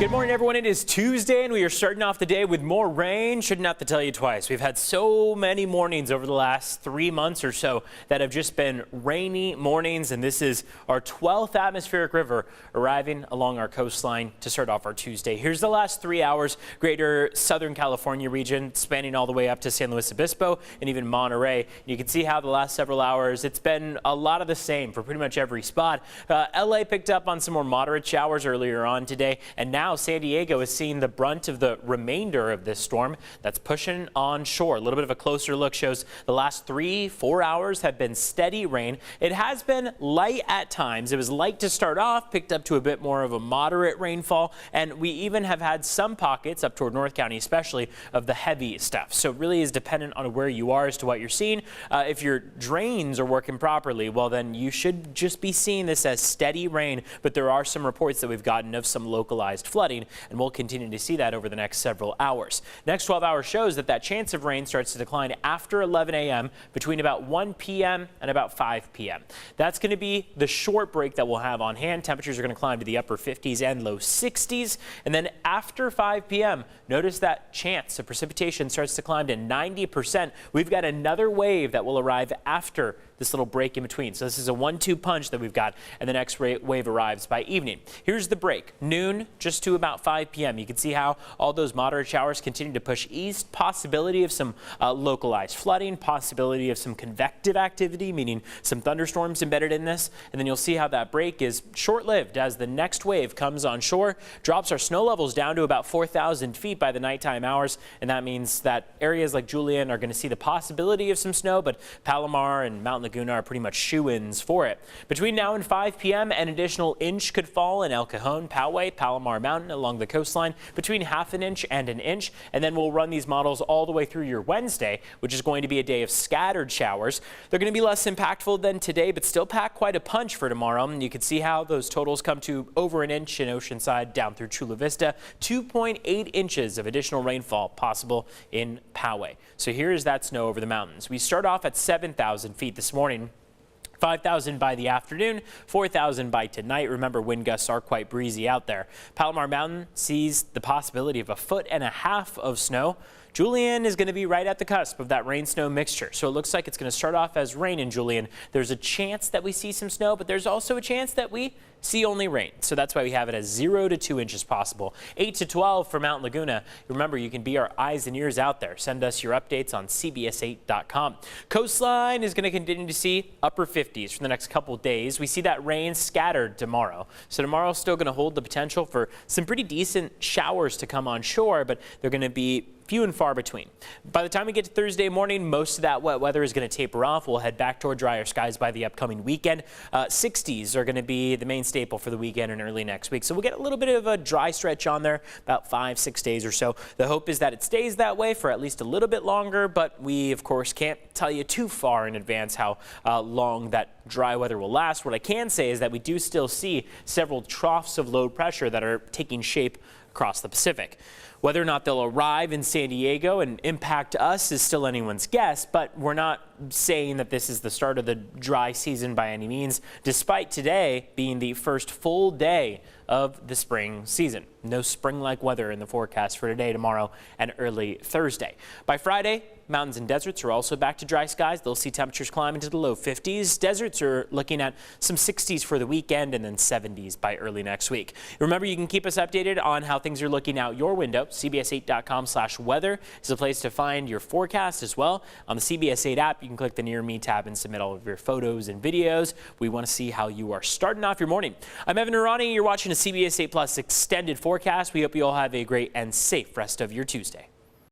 Good morning, everyone. It is Tuesday, and we are starting off the day with more rain. Shouldn't have to tell you twice. We've had so many mornings over the last 3 months or so that have just been rainy mornings, and this is our 12th atmospheric river arriving along our coastline to start off our Tuesday. Here's the last 3 hours. Greater Southern California region, spanning all the way up to San Luis Obispo and even Monterey. You can see how the last several hours, it's been a lot of the same for pretty much every spot. LA picked up on some more moderate showers earlier on today, and now San Diego is seeing the brunt of the remainder of this storm that's pushing on shore. A little bit of a closer look shows the last 3-4 hours have been steady rain. It has been light at times. It was light to start off, picked up to a bit more of a moderate rainfall, and we even have had some pockets up toward North County, especially of the heavy stuff. So it really is dependent on where you are as to what you're seeing. If your drains are working properly, well, then you should just be seeing this as steady rain, but there are some reports that we've gotten of some localized flooding, and we'll continue to see that over the next several hours. Next 12 hours shows that chance of rain starts to decline after 11 a.m. between about 1 p.m. and about 5 p.m. That's going to be the short break that we'll have on hand. Temperatures are going to climb to the upper 50s and low 60s. And then after 5 p.m., notice that chance of precipitation starts to climb to 90%. We've got another wave that will arrive after this little break in between. So this is a 1-2 punch that we've got, and the next wave arrives by evening. Here's the break. Noon just to about 5 p.m. You can see how all those moderate showers continue to push east. Possibility of some localized flooding, possibility of some convective activity, meaning some thunderstorms embedded in this. And then you'll see how that break is short-lived as the next wave comes on shore, drops our snow levels down to about 4,000 feet by the nighttime hours. And that means that areas like Julian are going to see the possibility of some snow, but Palomar and Mount Laguna are pretty much shoo-ins for it. Between now and 5 p.m., an additional inch could fall in El Cajon, Poway, Palomar Mountain along the coastline, between ½ an inch and an inch. And then we'll run these models all the way through your Wednesday, which is going to be a day of scattered showers. They're going to be less impactful than today, but still pack quite a punch for tomorrow. And you can see how those totals come to over an inch in Oceanside down through Chula Vista, 2.8 inches of additional rainfall possible in Poway. So here is that snow over the mountains. We start off at 7,000 feet this morning. 5,000 by the afternoon, 4,000 by tonight. Remember, wind gusts are quite breezy out there. Palomar Mountain sees the possibility of 1.5 feet of snow. Julian is going to be right at the cusp of that rain-snow mixture. So it looks like it's going to start off as rain in Julian. There's a chance that we see some snow, but there's also a chance that we see only rain. So that's why we have it as 0 to 2 inches possible. 8 to 12 for Mount Laguna. Remember, you can be our eyes and ears out there. Send us your updates on cbs8.com. Coastline is going to continue to see upper 50s for the next couple days. We see that rain scattered tomorrow. So tomorrow is still going to hold the potential for some pretty decent showers to come on shore, but they're going to be few and far between. By the time we get to Thursday morning, most of that wet weather is going to taper off. We'll head back toward drier skies by the upcoming weekend. 60s are going to be the main staple for the weekend and early next week. So we'll get a little bit of a dry stretch on there, about 5-6 days or so. The hope is that it stays that way for at least a little bit longer, but we, of course, can't tell you too far in advance how long that dry weather will last. What I can say is that we do still see several troughs of low pressure that are taking shape across the Pacific. Whether or not they'll arrive in San Diego and impact us is still anyone's guess, but we're not saying that this is the start of the dry season by any means, despite today being the first full day of the spring season. No spring-like weather in the forecast for today, tomorrow, and early Thursday. By Friday, mountains and deserts are also back to dry skies. They'll see temperatures climb into the low 50s. Deserts are looking at some 60s for the weekend and then 70s by early next week. Remember, you can keep us updated on how things are looking out your window. CBS8.com/weather is a place to find your forecast as well. On the CBS 8 app, you can click the Near Me tab and submit all of your photos and videos. We want to see how you are starting off your morning. I'm Evan Irani. You're watching a CBS 8 Plus extended forecast. We hope you all have a great and safe rest of your Tuesday.